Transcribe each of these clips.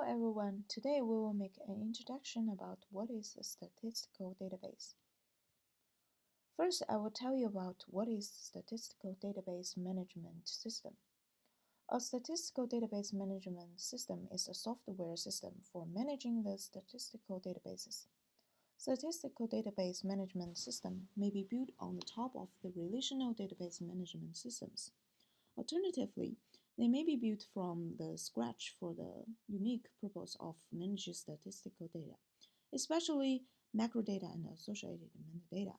everyone, today we will make an introduction about what is a statistical database. First, I will tell you about what is statistical database management system. A statistical database management system is a software system for managing the statistical databases. Statistical database management system may be built on the top of the relational database management systems. Alternatively, they may be built from the scratch for the unique purpose of managing statistical data, especially macrodata and associated metadata.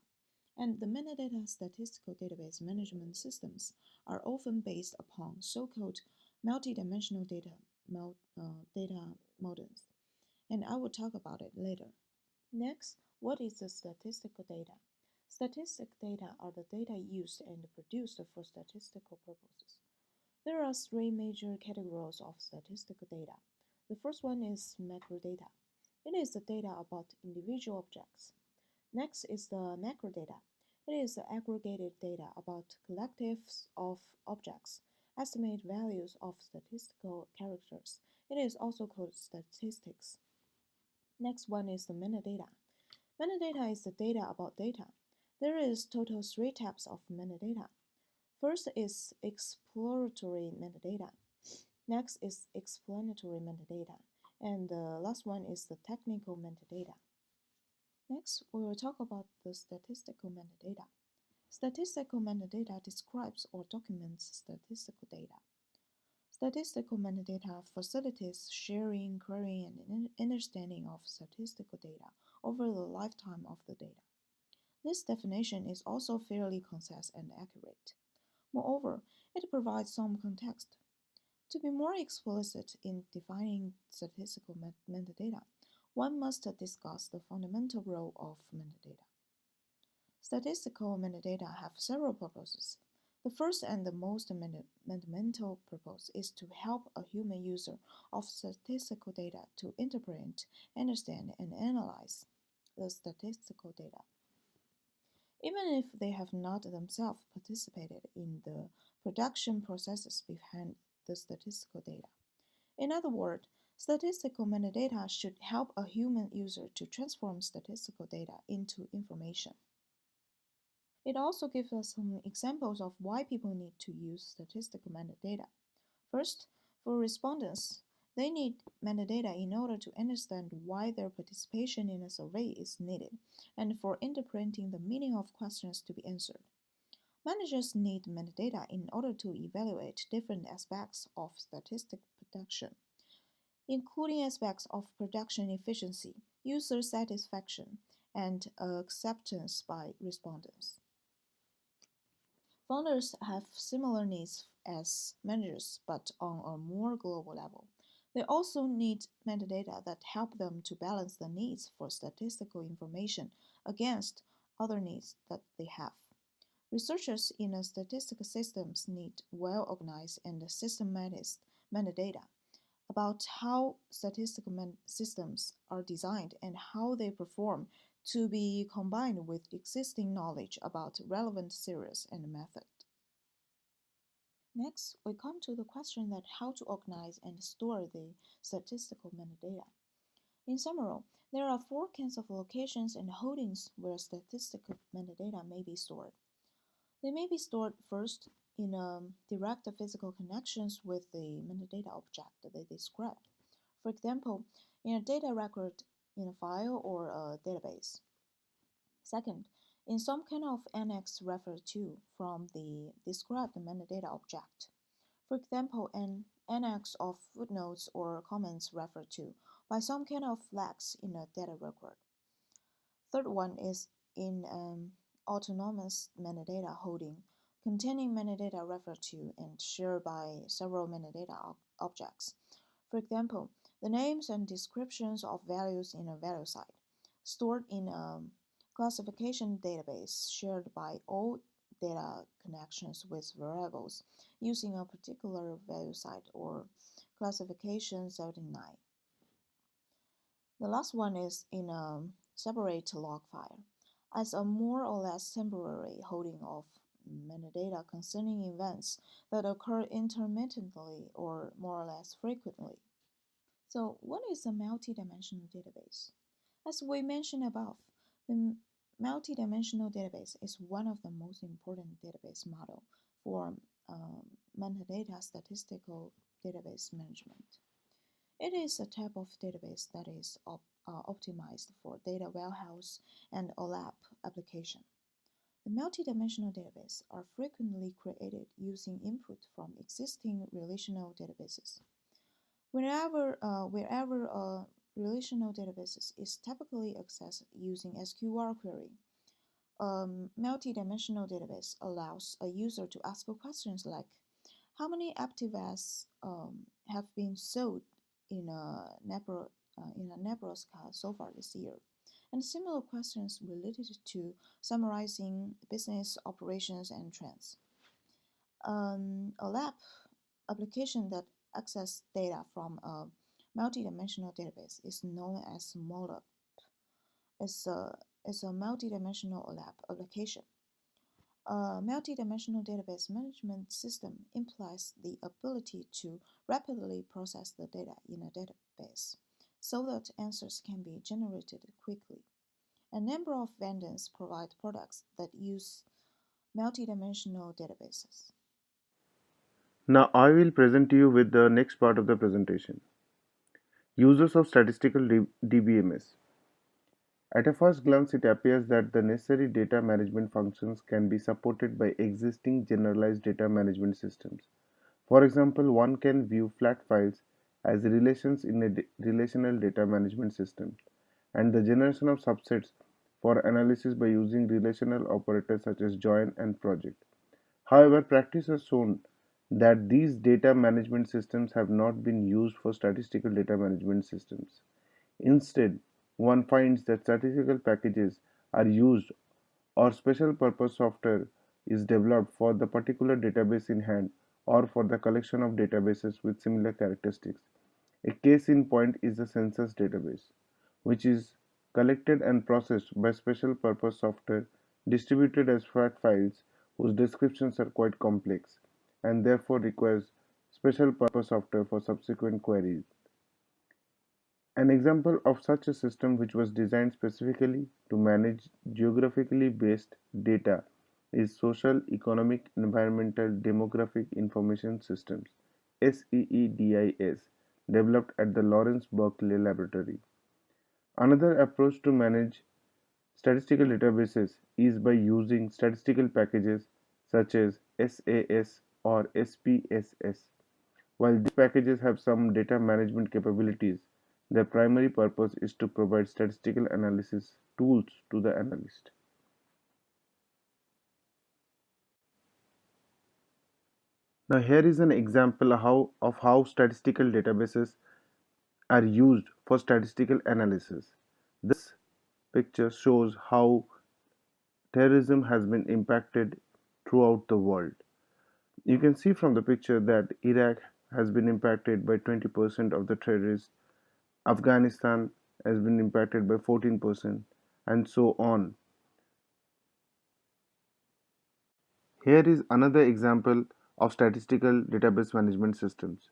And the metadata statistical database management systems are often based upon so-called multidimensional data models, and I will talk about it later. Next, what is the statistical data? Statistical data are the data used and produced for statistical purposes. There are three major categories of statistical data. The first one is macrodata. It is the data about individual objects. Next is the macrodata. It is the aggregated data about collectives of objects, estimate values of statistical characters. It is also called statistics. Next one is the metadata. Metadata is the data about data. There is total three types of metadata. First is exploratory metadata. Next is explanatory metadata. And the last one is the technical metadata. Next, we will talk about the statistical metadata. Statistical metadata describes or documents statistical data. Statistical metadata facilitates sharing, querying, and understanding of statistical data over the lifetime of the data. This definition is also fairly concise and accurate. Moreover, it provides some context. To be more explicit in defining statistical metadata, one must discuss the fundamental role of metadata. Statistical metadata have several purposes. The first and the most fundamental purpose is to help a human user of statistical data to interpret, understand, and analyze the statistical data, even if they have not themselves participated in the production processes behind the statistical data. In other words, statistical metadata should help a human user to transform statistical data into information. It also gives us some examples of why people need to use statistical metadata. First, for respondents, they need metadata in order to understand why their participation in a survey is needed and for interpreting the meaning of questions to be answered. Managers need metadata in order to evaluate different aspects of statistic production, including aspects of production efficiency, user satisfaction, and acceptance by respondents. Founders have similar needs as managers, but on a more global level. They also need metadata that help them to balance the needs for statistical information against other needs that they have. Researchers in statistical systems need well-organized and systematized metadata about how statistical systems are designed and how they perform to be combined with existing knowledge about relevant series and method. Next, we come to the question that how to organize and store the statistical metadata. In summary, there are four kinds of locations and holdings where statistical metadata may be stored. They may be stored first in direct physical connections with the metadata object that they describe. For example, in a data record in a file or a database. Second, in some kind of annex referred to from the described metadata object. For example, an annex of footnotes or comments referred to by some kind of flags in a data record. Third one is in autonomous metadata holding containing metadata referred to and shared by several metadata objects. For example, the names and descriptions of values in a value site, stored in a classification database shared by all data connections with variables using a particular value site or classification 79. The last one is in a separate log file, as a more or less temporary holding of metadata concerning events that occur intermittently or more or less frequently. So, what is a multidimensional database? As we mentioned above, the multidimensional database is one of the most important database model for metadata statistical database management. It is a type of database that is optimized for data warehouse and OLAP application. The multidimensional databases are frequently created using input from existing relational databases. Wherever a relational database is typically accessed using SQL query, a multidimensional database allows a user to ask questions like how many active ads have been sold in Nebraska so far this year, and similar questions related to summarizing business operations and trends. A lab application that access data from a multidimensional database is known as MOLAP. It's a multidimensional lab application. A multidimensional database management system implies the ability to rapidly process the data in a database so that answers can be generated quickly. A number of vendors provide products that use multidimensional databases. Now I will present you with the next part of the presentation. Uses of statistical DBMS. At a first glance, it appears that the necessary data management functions can be supported by existing generalized data management systems. For example, one can view flat files as relations in a relational data management system, and the generation of subsets for analysis by using relational operators such as join and project. However, practice has shown that these data management systems have not been used for statistical data management systems. Instead, one finds that statistical packages are used or special purpose software is developed for the particular database in hand or for the collection of databases with similar characteristics. A case in point is the census database, which is collected and processed by special purpose software distributed as flat files whose descriptions are quite complex and therefore requires special purpose software for subsequent queries. An example of such a system which was designed specifically to manage geographically based data is Social, Economic, Environmental, Demographic Information Systems (SEEDIS) developed at the Lawrence Berkeley Laboratory. Another approach to manage statistical databases is by using statistical packages such as SAS or SPSS. While these packages have some data management capabilities, their primary purpose is to provide statistical analysis tools to the analyst. Now here is an example of how statistical databases are used for statistical analysis. This picture shows how terrorism has been impacted throughout the world. You can see from the picture that Iraq has been impacted by 20% of the terrorists, Afghanistan has been impacted by 14%, and so on. Here is another example of statistical database management systems.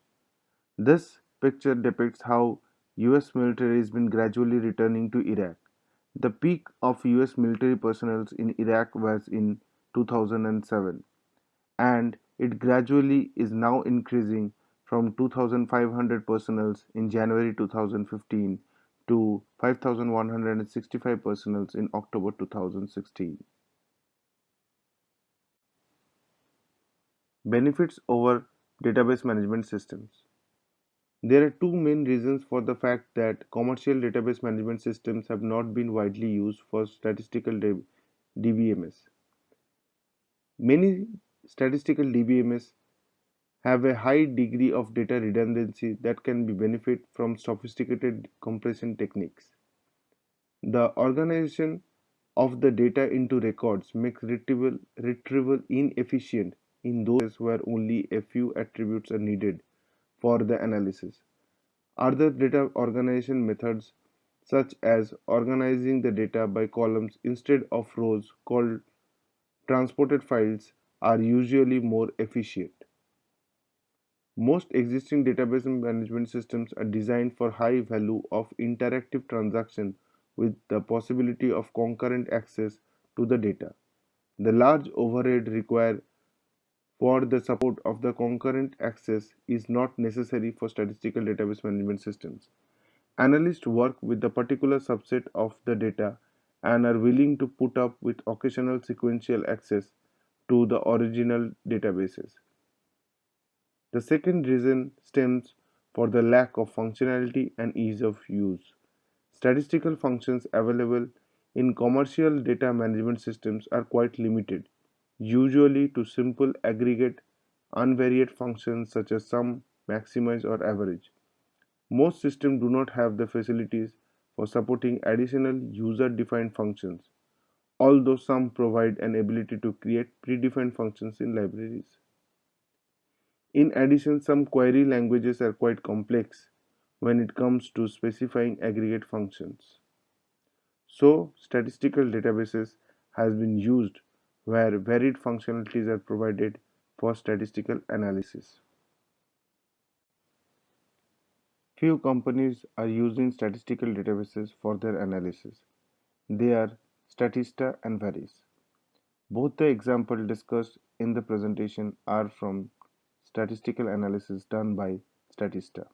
This picture depicts how US military has been gradually returning to Iraq. The peak of US military personnel in Iraq was in 2007, and it gradually is now increasing from 2,500 personnel in January 2015 to 5,165 personnel in October 2016. Benefits over database management systems. There are two main reasons for the fact that commercial database management systems have not been widely used for statistical DBMS. Many statistical DBMS have a high degree of data redundancy that can be benefit from sophisticated compression techniques. The organization of the data into records makes retrieval inefficient in those where only a few attributes are needed for the analysis. Other data organization methods, such as organizing the data by columns instead of rows called transported files, are usually more efficient. Most existing database management systems are designed for high value of interactive transaction with the possibility of concurrent access to the data. The large overhead required for the support of the concurrent access is not necessary for statistical database management systems. Analysts work with a particular subset of the data and are willing to put up with occasional sequential access to the original databases. The second reason stems for the lack of functionality and ease of use. Statistical functions available in commercial data management systems are quite limited, usually to simple aggregate unvariate functions such as sum, maximize, or average. Most systems do not have the facilities for supporting additional user defined functions, although some provide an ability to create predefined functions in libraries. In addition, some query languages are quite complex when it comes to specifying aggregate functions. So, statistical databases has been used where varied functionalities are provided for statistical analysis. Few companies are using statistical databases for their analysis. They are Statista and Varis. Both the examples discussed in the presentation are from statistical analysis done by Statista.